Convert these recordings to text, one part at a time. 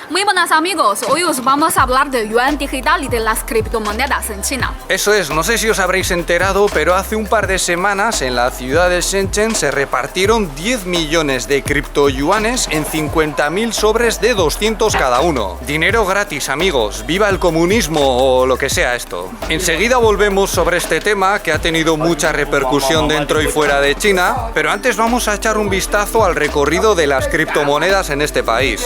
Muy buenas amigos, hoy os vamos a hablar del yuan digital y de las criptomonedas en China. Eso es, no sé si os habréis enterado, pero hace un par de semanas en la ciudad de Shenzhen se repartieron 10 millones de criptoyuanes en 50.000 sobres de 200 cada uno. Dinero gratis, amigos, viva el comunismo o lo que sea esto. Enseguida volvemos sobre este tema que ha tenido mucha repercusión dentro y fuera de China, pero antes vamos a echar un vistazo al recorrido de las criptomonedas en este país.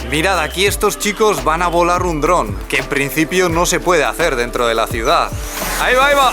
Mirad, aquí estos chicos van a volar un dron, que en principio no se puede hacer dentro de la ciudad. ¡Ahí va, ahí va!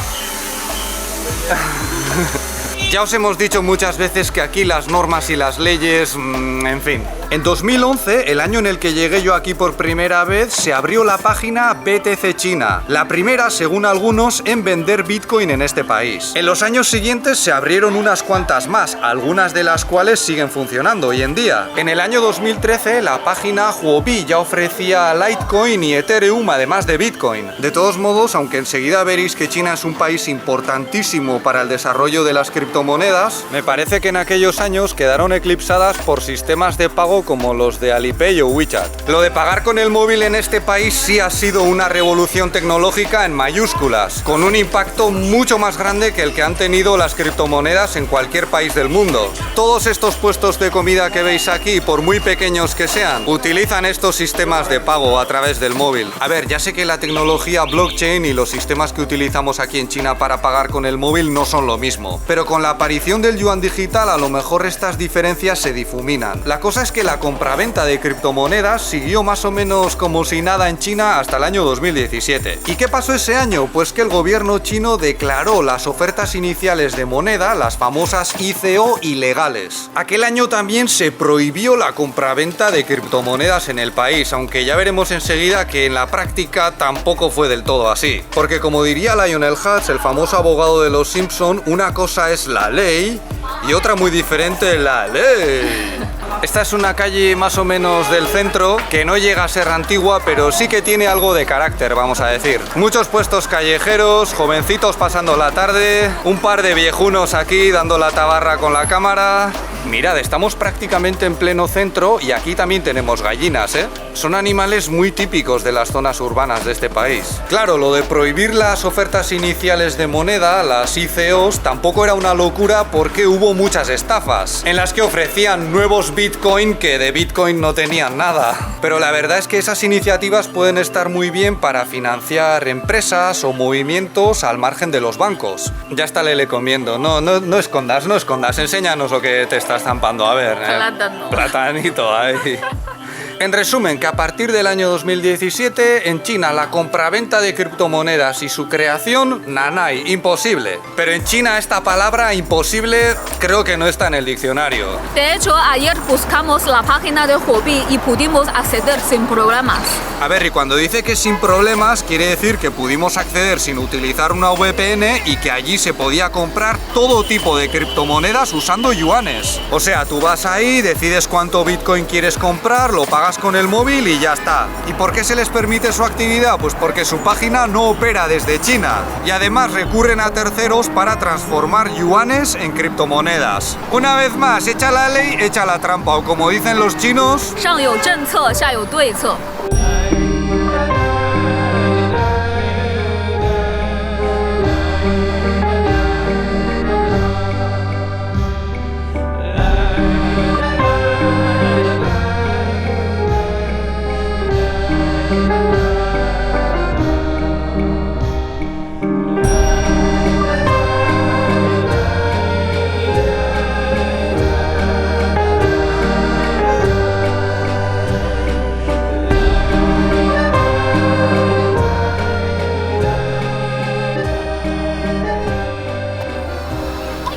Ya os hemos dicho muchas veces que aquí las normas y las leyes, en fin. En 2011, el año en el que llegué yo aquí por primera vez, se abrió la página BTC China, la primera, según algunos, en vender Bitcoin en este país. En los años siguientes se abrieron unas cuantas más, algunas de las cuales siguen funcionando hoy en día. En el año 2013, la página Huobi ya ofrecía Litecoin y Ethereum además de Bitcoin. De todos modos, aunque enseguida veréis que China es un país importantísimo para el desarrollo de las criptomonedas, me parece que en aquellos años quedaron eclipsadas por sistemas de pago como los de Alipay o WeChat. Lo de pagar con el móvil en este país sí ha sido una revolución tecnológica en mayúsculas, con un impacto mucho más grande que el que han tenido las criptomonedas en cualquier país del mundo. Todos estos puestos de comida que veis aquí, por muy pequeños que sean, utilizan estos sistemas de pago a través del móvil. A ver, ya sé que la tecnología blockchain y los sistemas que utilizamos aquí en China para pagar con el móvil no son lo mismo, pero con la aparición del yuan digital a lo mejor estas diferencias se difuminan. La cosa es que la compraventa de criptomonedas siguió más o menos como si nada en China hasta el año 2017. ¿Y qué pasó ese año? Pues que el gobierno chino declaró las ofertas iniciales de moneda, las famosas ICO, ilegales. Aquel año también se prohibió la compraventa de criptomonedas en el país, aunque ya veremos enseguida que en la práctica tampoco fue del todo así. Porque como diría Lionel Hutz, el famoso abogado de los Simpson, una cosa es la ley y otra muy diferente, la ley. Esta es una calle más o menos del centro, que no llega a ser antigua, pero sí que tiene algo de carácter, vamos a decir. Muchos puestos callejeros, jovencitos pasando la tarde, un par de viejunos aquí dando la tabarra con la cámara. Mirad, estamos prácticamente en pleno centro y aquí también tenemos gallinas, ¿eh? Son animales muy típicos de las zonas urbanas de este país. Claro, lo de prohibir las ofertas iniciales de moneda, las ICOs, tampoco era una locura porque hubo muchas estafas, en las que ofrecían nuevos Bitcoin que de Bitcoin no tenían nada. Pero la verdad es que esas iniciativas pueden estar muy bien para financiar empresas o movimientos al margen de los bancos. Ya está Lele comiendo. No escondas, enséñanos lo que te estás zampando. A ver, Plátano. Platanito, ahí. En resumen, que a partir del año 2017, en China la compraventa de criptomonedas y su creación, nanay, imposible. Pero en China esta palabra imposible creo que no está en el diccionario. De hecho, ayer buscamos la página de Huobi y pudimos acceder sin problemas. A ver, y cuando dice que sin problemas, quiere decir que pudimos acceder sin utilizar una VPN y que allí se podía comprar todo tipo de criptomonedas usando yuanes. O sea, tú vas ahí, decides cuánto Bitcoin quieres comprar, lo pagas con el móvil y ya está. ¿Y por qué se les permite su actividad? Pues porque su página no opera desde China y además recurren a terceros para transformar yuanes en criptomonedas. Una vez más, echa la ley, echa la trampa, o como dicen los chinos, 上有政策，下有对策。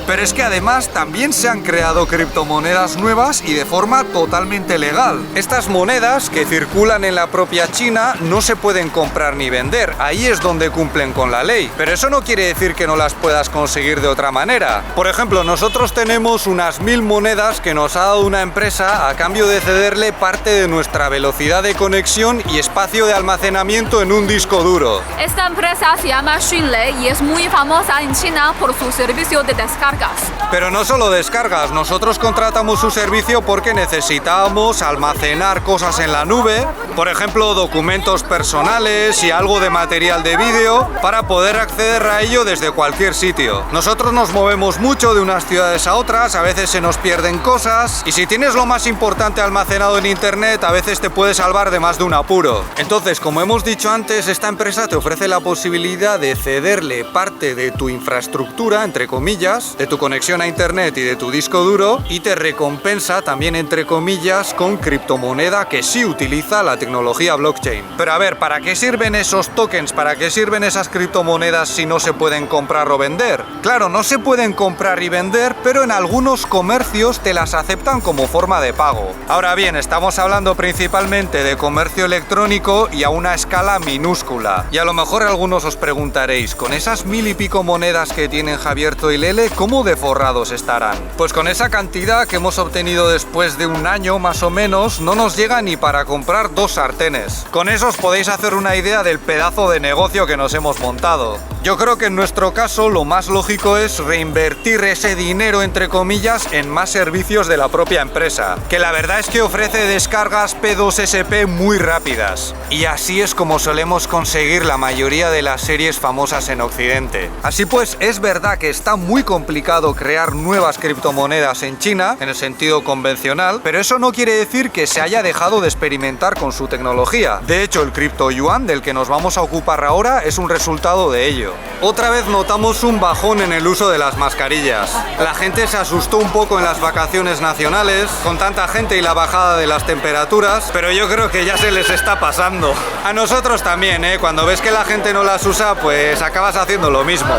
Pero es que además también se han creado criptomonedas nuevas y de forma totalmente legal. Estas monedas que circulan en la propia China no se pueden comprar ni vender, ahí es donde cumplen con la ley. Pero eso no quiere decir que no las puedas conseguir de otra manera. Por ejemplo, nosotros tenemos unas 1000 monedas que nos ha dado una empresa a cambio de cederle parte de nuestra velocidad de conexión y espacio de almacenamiento en un disco duro. Esta empresa se llama Xunlei y es muy famosa en China por su servicio de descarga. Pero no solo descargas, nosotros contratamos su servicio porque necesitábamos almacenar cosas en la nube, por ejemplo documentos personales y algo de material de vídeo para poder acceder a ello desde cualquier sitio. Nosotros nos movemos mucho de unas ciudades a otras, a veces se nos pierden cosas y si tienes lo más importante almacenado en internet a veces te puede salvar de más de un apuro. Entonces, como hemos dicho antes, esta empresa te ofrece la posibilidad de cederle parte de tu infraestructura, entre comillas, de tu conexión a internet y de tu disco duro y te recompensa también, entre comillas, con criptomoneda que sí utiliza la tecnología blockchain. Pero a ver, ¿para qué sirven esos tokens? ¿Para qué sirven esas criptomonedas si no se pueden comprar o vender? Claro, no se pueden comprar y vender, pero en algunos comercios te las aceptan como forma de pago. Ahora bien, estamos hablando principalmente de comercio electrónico y a una escala minúscula. Y a lo mejor algunos os preguntaréis, con esas 1000 y pico monedas que tienen Javierto y Lele, ¿cómo de forrados estarán? Pues con esa cantidad que hemos obtenido después de un año más o menos, no nos llega ni para comprar 2 sartenes. Con eso os podéis hacer una idea del pedazo de negocio que nos hemos montado. Yo creo que en nuestro caso lo más lógico es reinvertir ese dinero, entre comillas, en más servicios de la propia empresa, que la verdad es que ofrece descargas P2SP muy rápidas. Y así es como solemos conseguir la mayoría de las series famosas en Occidente. Así pues, es verdad que está muy complicado crear nuevas criptomonedas en China, en el sentido convencional, pero eso no quiere decir que se haya dejado de experimentar con su tecnología. De hecho, el cripto yuan, del que nos vamos a ocupar ahora, es un resultado de ello. Otra vez notamos un bajón en el uso de las mascarillas. La gente se asustó un poco en las vacaciones nacionales, con tanta gente y la bajada de las temperaturas, pero yo creo que ya se les está pasando. A nosotros también, ¿eh? Cuando ves que la gente no las usa, pues acabas haciendo lo mismo.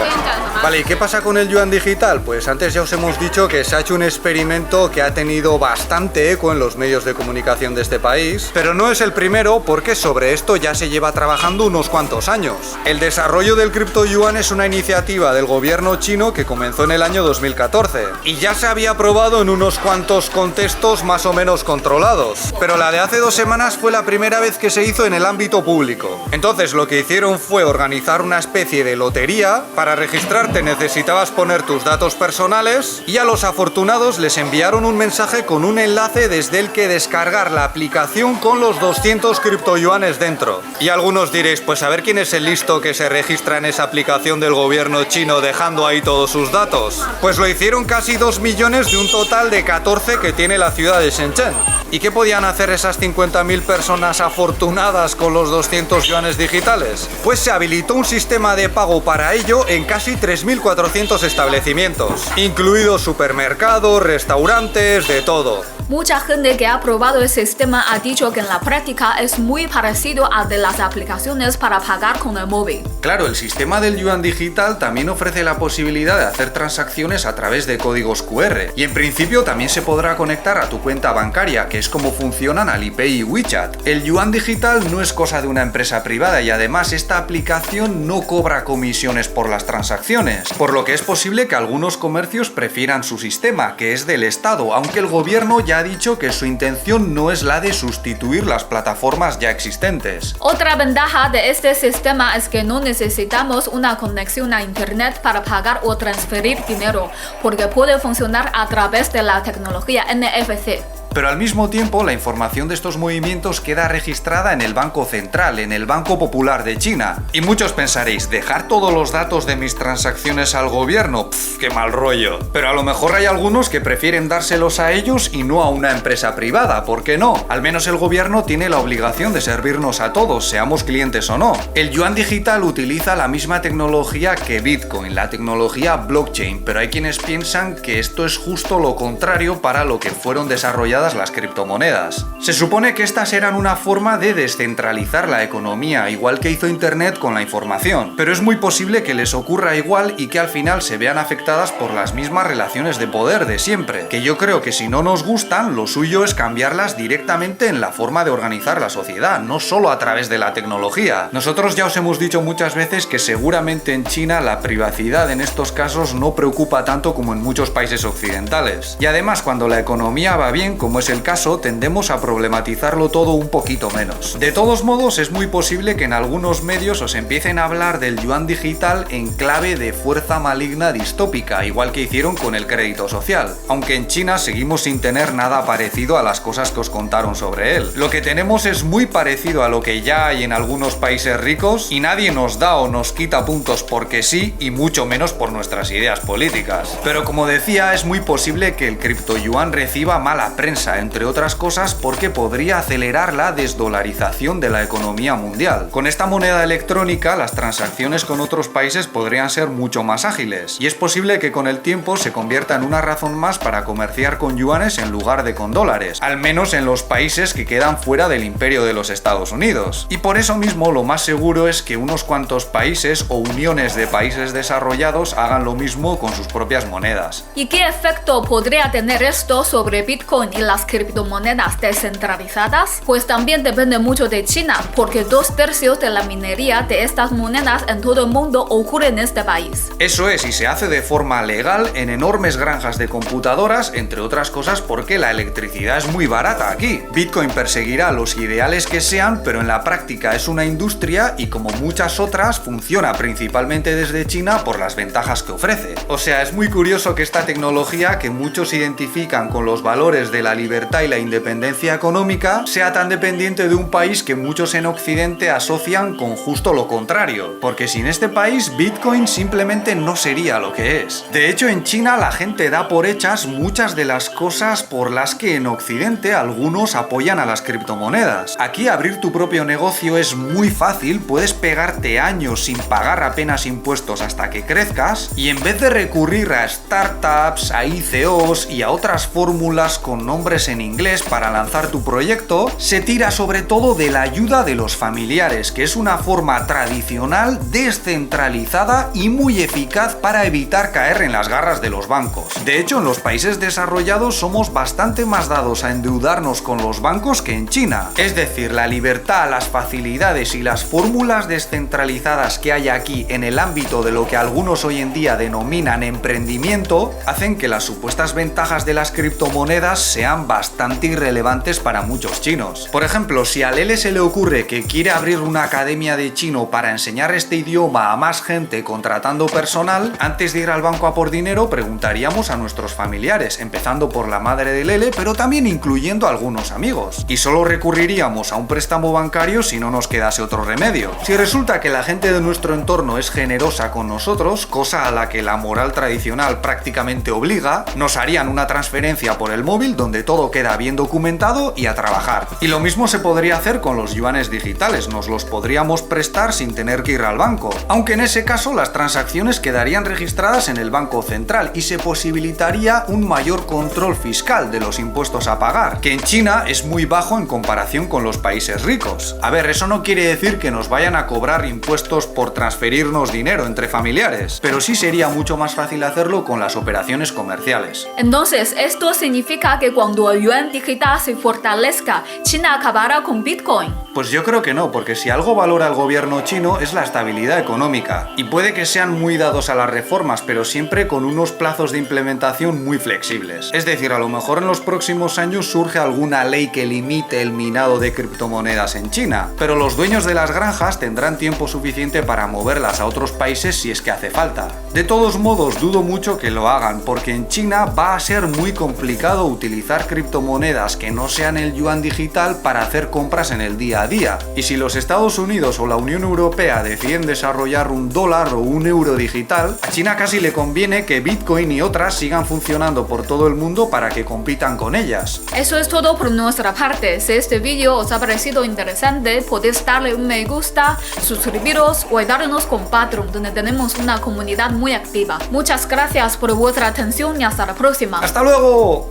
Vale, ¿y qué pasa con el yuan digital? Pues antes ya os hemos dicho que se ha hecho un experimento que ha tenido bastante eco en los medios de comunicación de este país, pero no es el primero porque sobre esto ya se lleva trabajando unos cuantos años. El desarrollo del cripto yuan es una iniciativa del gobierno chino que comenzó en el año 2014 y ya se había probado en unos cuantos contextos más o menos controlados, pero la de hace 2 semanas fue la primera vez que se hizo en el ámbito público. Entonces lo que hicieron fue organizar una especie de lotería. Para registrarte necesitabas poner tus datos personales y a los afortunados les enviaron un mensaje con un enlace desde el que descargar la aplicación con los 200 criptoyuanes dentro. Y algunos diréis, pues a ver quién es el listo que se registra en esa aplicación del gobierno chino dejando ahí todos sus datos. Pues lo hicieron casi 2 millones de un total de 14 que tiene la ciudad de Shenzhen. ¿Y qué podían hacer esas 50.000 personas afortunadas con los 200 yuanes digitales? Pues se habilitó un sistema de pago para ello en casi 3.400 establecimientos, incluidos supermercados, restaurantes, de todo. Mucha gente que ha probado el sistema ha dicho que en la práctica es muy parecido al de las aplicaciones para pagar con el móvil. Claro, el sistema del yuan digital también ofrece la posibilidad de hacer transacciones a través de códigos QR y en principio también se podrá conectar a tu cuenta bancaria, que es como funcionan Alipay y WeChat. El yuan digital no es cosa de una empresa privada y además esta aplicación no cobra comisiones por las transacciones, por lo que es posible que algunos comercios prefieran su sistema, que es del Estado, aunque el gobierno ya ha dicho que su intención no es la de sustituir las plataformas ya existentes. Otra ventaja de este sistema es que no necesitamos una conexión a internet para pagar o transferir dinero, porque puede funcionar a través de la tecnología NFC. Pero al mismo tiempo, la información de estos movimientos queda registrada en el Banco Central, en el Banco Popular de China. Y muchos pensaréis, ¿dejar todos los datos de mis transacciones al gobierno? Pff, qué mal rollo. Pero a lo mejor hay algunos que prefieren dárselos a ellos y no a una empresa privada, ¿por qué no? Al menos el gobierno tiene la obligación de servirnos a todos, seamos clientes o no. El yuan digital utiliza la misma tecnología que Bitcoin, la tecnología blockchain, pero hay quienes piensan que esto es justo lo contrario para lo que fueron desarrolladas las criptomonedas. Se supone que estas eran una forma de descentralizar la economía, igual que hizo Internet con la información, pero es muy posible que les ocurra igual y que al final se vean afectadas por las mismas relaciones de poder de siempre, que yo creo que si no nos gustan, lo suyo es cambiarlas directamente en la forma de organizar la sociedad, no solo a través de la tecnología. Nosotros ya os hemos dicho muchas veces que seguramente en China la privacidad en estos casos no preocupa tanto como en muchos países occidentales. Y además, cuando la economía va bien, como como es el caso, tendemos a problematizarlo todo un poquito menos. De todos modos, es muy posible que en algunos medios os empiecen a hablar del yuan digital en clave de fuerza maligna distópica, igual que hicieron con el crédito social, aunque en China seguimos sin tener nada parecido a las cosas que os contaron sobre él. Lo que tenemos es muy parecido a lo que ya hay en algunos países ricos y nadie nos da o nos quita puntos porque sí y mucho menos por nuestras ideas políticas. Pero como decía, es muy posible que el criptoyuan reciba mala prensa, entre otras cosas porque podría acelerar la desdolarización de la economía mundial. Con esta moneda electrónica, las transacciones con otros países podrían ser mucho más ágiles y es posible que con el tiempo se convierta en una razón más para comerciar con yuanes en lugar de con dólares, al menos en los países que quedan fuera del imperio de los Estados Unidos. Y por eso mismo lo más seguro es que unos cuantos países o uniones de países desarrollados hagan lo mismo con sus propias monedas. ¿Y qué efecto podría tener esto sobre Bitcoin y las criptomonedas descentralizadas? Pues también depende mucho de China, porque 2/3 de la minería de estas monedas en todo el mundo ocurre en este país. Eso es, y se hace de forma legal en enormes granjas de computadoras, entre otras cosas porque la electricidad es muy barata aquí. Bitcoin perseguirá los ideales que sean, pero en la práctica es una industria y como muchas otras funciona principalmente desde China por las ventajas que ofrece. O sea, es muy curioso que esta tecnología, que muchos identifican con los valores de la libertad y la independencia económica, sea tan dependiente de un país que muchos en Occidente asocian con justo lo contrario, porque sin este país Bitcoin simplemente no sería lo que es. De hecho, en China la gente da por hechas muchas de las cosas por las que en Occidente algunos apoyan a las criptomonedas. Aquí abrir tu propio negocio es muy fácil, puedes pegarte años sin pagar apenas impuestos hasta que crezcas y en vez de recurrir a startups, a ICOs y a otras fórmulas con nombres en inglés para lanzar tu proyecto, se tira sobre todo de la ayuda de los familiares, que es una forma tradicional, descentralizada y muy eficaz para evitar caer en las garras de los bancos. De hecho, en los países desarrollados somos bastante más dados a endeudarnos con los bancos que en China. Es decir, la libertad, las facilidades y las fórmulas descentralizadas que hay aquí en el ámbito de lo que algunos hoy en día denominan emprendimiento, hacen que las supuestas ventajas de las criptomonedas sean bastante irrelevantes para muchos chinos. Por ejemplo, si a Lele se le ocurre que quiere abrir una academia de chino para enseñar este idioma a más gente contratando personal, antes de ir al banco a por dinero preguntaríamos a nuestros familiares, empezando por la madre de Lele, pero también incluyendo a algunos amigos. Y solo recurriríamos a un préstamo bancario si no nos quedase otro remedio. Si resulta que la gente de nuestro entorno es generosa con nosotros, cosa a la que la moral tradicional prácticamente obliga, nos harían una transferencia por el móvil donde todo queda bien documentado y a trabajar. Y lo mismo se podría hacer con los yuanes digitales, nos los podríamos prestar sin tener que ir al banco, aunque en ese caso las transacciones quedarían registradas en el Banco Central y se posibilitaría un mayor control fiscal de los impuestos a pagar, que en China es muy bajo en comparación con los países ricos. A ver, eso no quiere decir que nos vayan a cobrar impuestos por transferirnos dinero entre familiares, pero sí sería mucho más fácil hacerlo con las operaciones comerciales. Entonces, esto significa que cuando el yuan digital se fortalezca, China acabará con Bitcoin. Pues yo creo que no, porque si algo valora el gobierno chino es la estabilidad económica. Y puede que sean muy dados a las reformas, pero siempre con unos plazos de implementación muy flexibles. Es decir, a lo mejor en los próximos años surge alguna ley que limite el minado de criptomonedas en China, pero los dueños de las granjas tendrán tiempo suficiente para moverlas a otros países si es que hace falta. De todos modos, dudo mucho que lo hagan, porque en China va a ser muy complicado utilizar criptomonedas que no sean el yuan digital para hacer compras en el día a día. Y si los Estados Unidos o la Unión Europea deciden desarrollar un dólar o un euro digital, a China casi le conviene que Bitcoin y otras sigan funcionando por todo el mundo para que compitan con ellas. Eso es todo por nuestra parte. Si este vídeo os ha parecido interesante, podéis darle un me gusta, suscribiros o ayudarnos con Patreon, donde tenemos una comunidad muy activa. Muchas gracias por vuestra atención y hasta la próxima. ¡Hasta luego!